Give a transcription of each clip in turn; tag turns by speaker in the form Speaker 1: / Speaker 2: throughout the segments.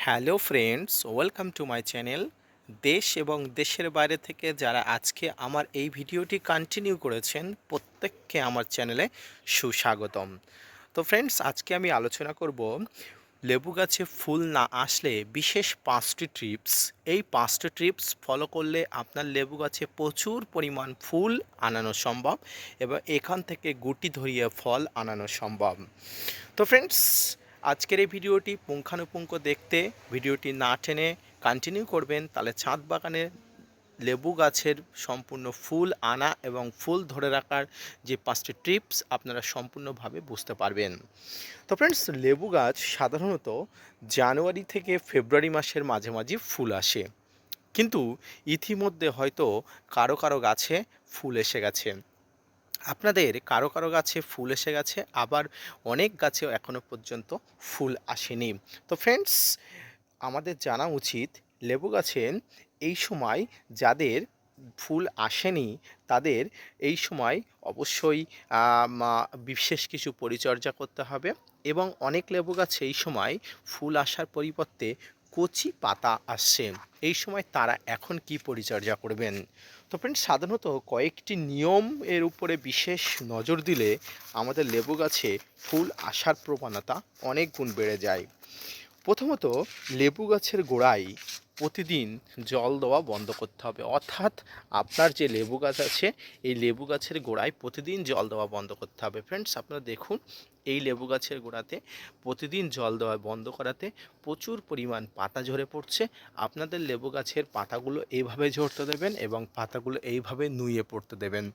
Speaker 1: Hello friends, welcome to my channel. দেশ এবং দেশের বাইরে থেকে যারা আজকে আমার এই ভিডিওটি কন্টিনিউ করেছেন প্রত্যেককে আমার চ্যানেলে সুস্বাগতম। তো ফ্রেন্ডস, আজকে আমি আলোচনা করব লেবু গাছে ফুল না আসলে বিশেষ 5টি টিপস। এই 5টি টিপস ফলো করলে আপনার লেবু গাছে প্রচুর পরিমাণ ফুল আনানো সম্ভব এবং এখান থেকে গুটি ধরিয়ে ফল আনানো সম্ভব। তো ফ্রেন্ডস, আজকের এই ভিডিওটি পুঙ্খানুপুঙ্খ দেখতে ভিডিওটি না টেনে কন্টিনিউ করবেন, তাহলে ছাদ বাগানে লেবু গাছের সম্পূর্ণ ফুল আনা এবং ফুল ধরে রাখার যে 5টি টিপস আপনারা সম্পূর্ণভাবে বুঝতে পারবেন। তো ফ্রেন্ডস, লেবু গাছ সাধারণত জানুয়ারি থেকে ফেব্রুয়ারি মাসের মাঝামাঝি ফুল আসে, কিন্তু ইতিমধ্যে হয়তো কারো কারো গাছে ফুল এসে গেছে। আপনাদের কারো কারো গাছে ফুল এসে গেছে, আবার অনেক গাছেও এখনও পর্যন্ত ফুল আসেনি। তো ফ্রেন্ডস, আমাদের জানা উচিত লেবু গাছে এই সময় যাদের ফুল আসেনি তাদের এই সময় অবশ্যই বিশেষ কিছু পরিচর্যা করতে হবে। এবং অনেক লেবু গাছে এই সময় ফুল আসার পরিবর্তে কচি পাতা আসছে, এই সময় তারা এখন কি পরিচর্যা করবেন? তো ফ্রেন্ডস, সাধারণত কয়েকটি নিয়ম এর উপরে বিশেষ নজর দিলে আমাদের লেবু গাছে ফুল আসার প্রবণতা অনেক গুণ বেড়ে যায়। প্রথমত, লেবু গাছের গোড়ায় প্রতিদিন জল দেওয়া বন্ধ করতে হবে, অর্থাৎ আপনার যে লেবু গাছ আছে এই লেবু গাছের গোড়ায় প্রতিদিন জল দেওয়া বন্ধ করতে হবে। ফ্রেন্ডস, আপনারা দেখুন এই লেবু গাছের গোড়াতে প্রতিদিন জল দেওয়া বন্ধ করাতে প্রচুর পরিমাণ পাতা ঝরে পড়ছে। আপনাদের লেবু গাছের পাতাগুলো এইভাবে ঝরতে দেবেন এবং পাতাগুলো এইভাবে নুয়ে পড়তে দেবেন,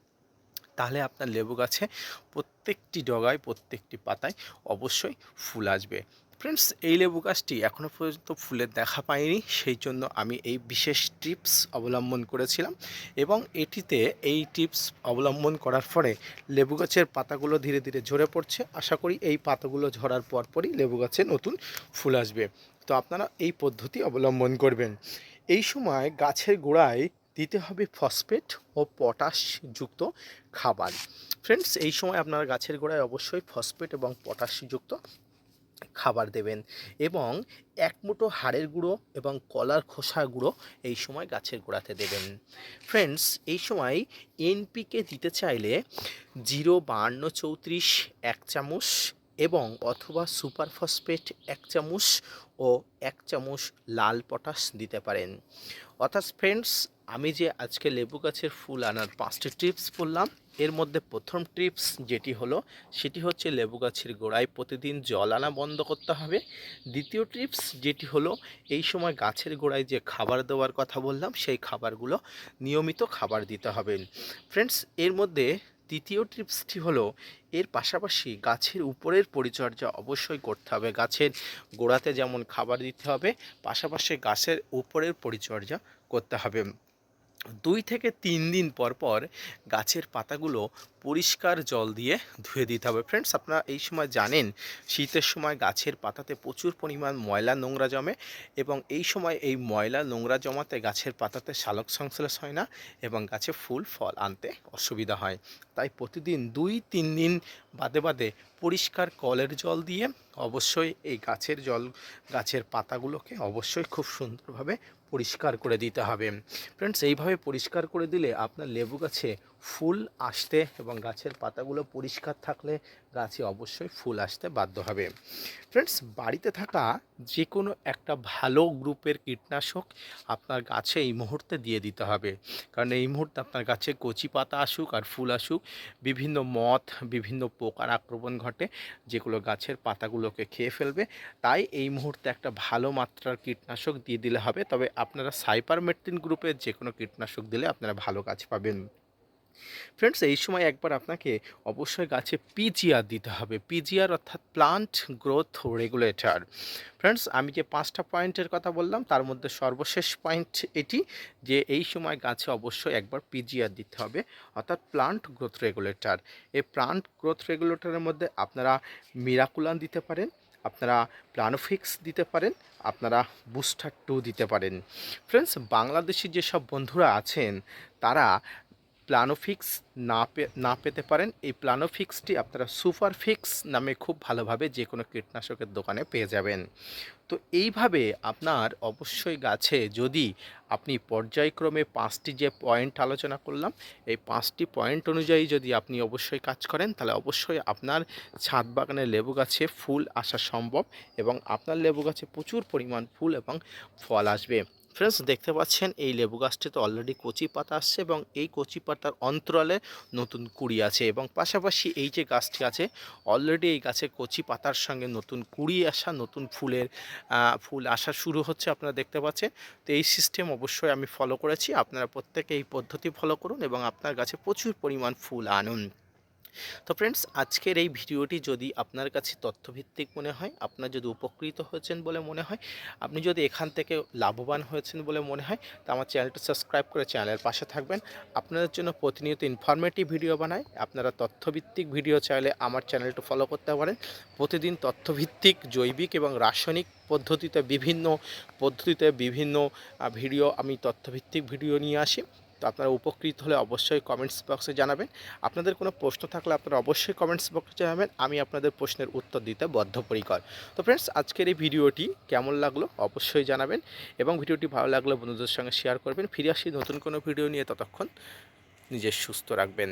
Speaker 1: তাহলে আপনার লেবু গাছে প্রত্যেকটি ডগায় প্রত্যেকটি পাতায় অবশ্যই ফুল আসবে। ফ্রেন্ডস, এই লেবু গাছটি এখনও পর্যন্ত ফুলের দেখা পায়নি, সেই জন্য আমি এই বিশেষ টিপস অবলম্বন করেছিলাম এবং এটিতে এই টিপস অবলম্বন করার পরে লেবু গাছের পাতাগুলো ধীরে ধীরে ঝরে পড়ছে। আশা করি এই পাতাগুলো ঝরার পরপরই লেবু গাছে নতুন ফুল আসবে। তো আপনারা এই পদ্ধতি অবলম্বন করবেন। এই সময় গাছের গোড়ায় দিতে হবে ফসফেট ও পটাশ যুক্ত খাবার। ফ্রেন্ডস, এই সময় আপনার গাছের গোড়ায় অবশ্যই ফসফেট এবং পটাশ যুক্ত খাবার দেবেন এবং এক মুঠো হাড়ের গুঁড়ো এবং কলার খোসা গুঁড়ো এই সময় গাছের গোড়াতে দেবেন। ফ্রেন্ডস, এই সময় এনপিকে দিতে চাইলে 0-52-34 1 চামচ এবং অথবা সুপার ফসফেট 1 চামচ ও 1 চামচ লাল পটাশ দিতে পারেন। অর্থাৎ ফ্রেন্ডস, আমি যে আজকে লেবু গাছের ফুল আনার 5টি টিপস বললাম, এর মধ্যে প্রথম টিপস যেটি হলো সেটি হচ্ছে লেবু গাছের গোড়ায় প্রতিদিন জল আনা বন্ধ করতে হবে। দ্বিতীয় টিপস যেটি হলো এই সময় গাছের গোড়ায় যে খাবার দেওয়ার কথা বললাম সেই খাবারগুলো নিয়মিত খাবার দিতে হবে। ফ্রেন্ডস, এর মধ্যে তৃতীয় টিপসটি হলো এর পাশাপাশি গাছের উপরের পরিচর্যা অবশ্যই করতে হবে। গাছের গোড়াতে যেমন খাবার দিতে হবে, পাশাপাশি গাছের উপরের পরিচর্যা করতে হবে। 2 থেকে 3 দিন পর পর গাছের পাতাগুলো পরিষ্কার জল দিয়ে ধুয়ে দিতে হবে। ফ্রেন্ডস, আপনারা এই সময় জানেন শীতের সময় গাছের পাতাতে প্রচুর পরিমাণ ময়লা নোংরা জমে এবং এই সময় এই ময়লা নোংরা জমাতে গাছের পাতাতে সালোক সংশ্লেষ হয় না এবং গাছে ফুল ফল আনতে অসুবিধা হয়। তাই প্রতিদিন 2-3 দিন বাদে বাদে পরিষ্কার কলের জল দিয়ে অবশ্যই এই গাছের পাতাগুলোকে অবশ্যই খুব সুন্দরভাবে পরিষ্কার করে দিতে হবে। ফ্রেন্ডস, এইভাবে পরিষ্কার করে দিলে আপনার লেবু গাছে ফুল আসতে এবং গাছের পাতাগুলো পরিষ্কার থাকলে গাছে অবশ্যই ফুল আসতে বাধ্য হবে। ফ্রেন্ডস, বাড়িতে থাকা যে কোনো একটা ভালো গ্রুপের কীটনাশক আপনার গাছে এই মুহূর্তে দিয়ে দিতে হবে, কারণ এই মুহূর্তে আপনার গাছে কচি পাতা আসুক আর ফুল আসুক, বিভিন্ন বিভিন্ন পোকার আক্রমণ ঘটে যেগুলো গাছের পাতাগুলোকে খেয়ে ফেলবে। তাই এই মুহূর্তে একটা ভালো মাত্রার কীটনাশক দিয়ে দিলে হবে, তবে আপনারা সাইপারমেথ্রিন গ্রুপের যে কোনো কীটনাশক দিলে আপনারা ভালো গাছ পাবেন। ফ্রেন্ডস, এই সময় একবার আপনাকে অবশ্যই গাছে পিজিআর দিতে হবে। পিজিআর অর্থাৎ প্লান্ট গ্রোথ রেগুলেটর। ফ্রেন্ডস, আমি যে 5টা পয়েন্টের কথা বললাম তার মধ্যে সর্বশেষ পয়েন্ট এটি যে এই সময় গাছে অবশ্যই একবার পিজিআর দিতে হবে, অর্থাৎ প্লান্ট গ্রোথ রেগুলেটর। এই প্লান্ট গ্রোথ রেগুলেটরের মধ্যে আপনারা মিরাকুলান দিতে পারেন, আপনারা প্লানোফিক্স দিতে পারেন, আপনারা বুস্টার 2 দিতে পারেন। ফ্রেন্ডস, বাংলাদেশি যেসব বন্ধুরা আছেন তারা প্লানোফিক্স না পেতে পারেন, এই প্লানোফিক্সটি আপনারা সুপারফিক্স নামে খুব ভালোভাবে যে কোনো কীটনাশকের দোকানে পেয়ে যাবেন। তো এইভাবে আপনার অবশ্যই গাছে যদি আপনি পর্যায়ক্রমে 5টি যে পয়েন্ট আলোচনা করলাম, এই 5টি পয়েন্ট অনুযায়ী যদি আপনি অবশ্যই কাজ করেন, তাহলে অবশ্যই আপনার ছাদ বাগানের লেবু গাছে ফুল আসা সম্ভব এবং আপনার লেবু গাছে প্রচুর পরিমাণ ফুল এবং ফল আসবে। ফ্রেন্ডস, দেখতে পাচ্ছেন এই লেবু গাছটিতে অলরেডি কচি পাতা আসছে এবং এই কচি পাতার অন্তরালে নতুন কুঁড়ি আছে এবং পাশাপাশি এই যে গাছটি আছে অলরেডি এই গাছে কচি পাতার সঙ্গে নতুন কুঁড়ি আসা, নতুন ফুল আসা শুরু হচ্ছে, আপনারা দেখতে পাচ্ছেন। তো এই সিস্টেম অবশ্যই আমি ফলো করেছি, আপনারা প্রত্যেকে এই পদ্ধতি ফলো করুন এবং আপনার গাছে প্রচুর পরিমাণ ফুল আনুন। তো ফ্রেন্ডস, আজকের এই ভিডিওটি যদি আপনার কাছে তথ্যভিত্তিক মনে হয়, আপনার যদি উপকৃত হয়েছেন বলে মনে হয়, আপনি যদি এখান থেকে লাভবান হয়েছেন বলে মনে হয়, তো আমার চ্যানেলটা সাবস্ক্রাইব করে চ্যানেলের পাশে থাকবেন। আপনাদের জন্য প্রতিনিয়ত ইনফরমেটিভ ভিডিও বানাই, আপনারা তথ্যভিত্তিক ভিডিও চাইলে আমার চ্যানেলটা ফলো করতে পারেন। প্রতিদিন তথ্যভিত্তিক জৈবিক এবং রাসায়নিক পদ্ধতিতে বিভিন্ন ভিডিও, আমি তথ্যভিত্তিক ভিডিও নিয়ে আসি। তো আপনারা উপকৃত হলে অবশ্যই কমেন্টস বক্সে জানাবেন। আপনাদের কোনো প্রশ্ন থাকলে আপনারা অবশ্যই কমেন্টস বক্সে জানাবেন, আমি আপনাদের প্রশ্নের উত্তর দিতে বদ্ধপরিকর। তো ফ্রেন্ডস, আজকের এই ভিডিওটি কেমন লাগলো অবশ্যই জানাবেন এবং ভিডিওটি ভালো লাগলে বন্ধুদের সঙ্গে শেয়ার করবেন। ফিরে আসি নতুন কোনো ভিডিও নিয়ে, ততক্ষণ নিজের সুস্থ রাখবেন।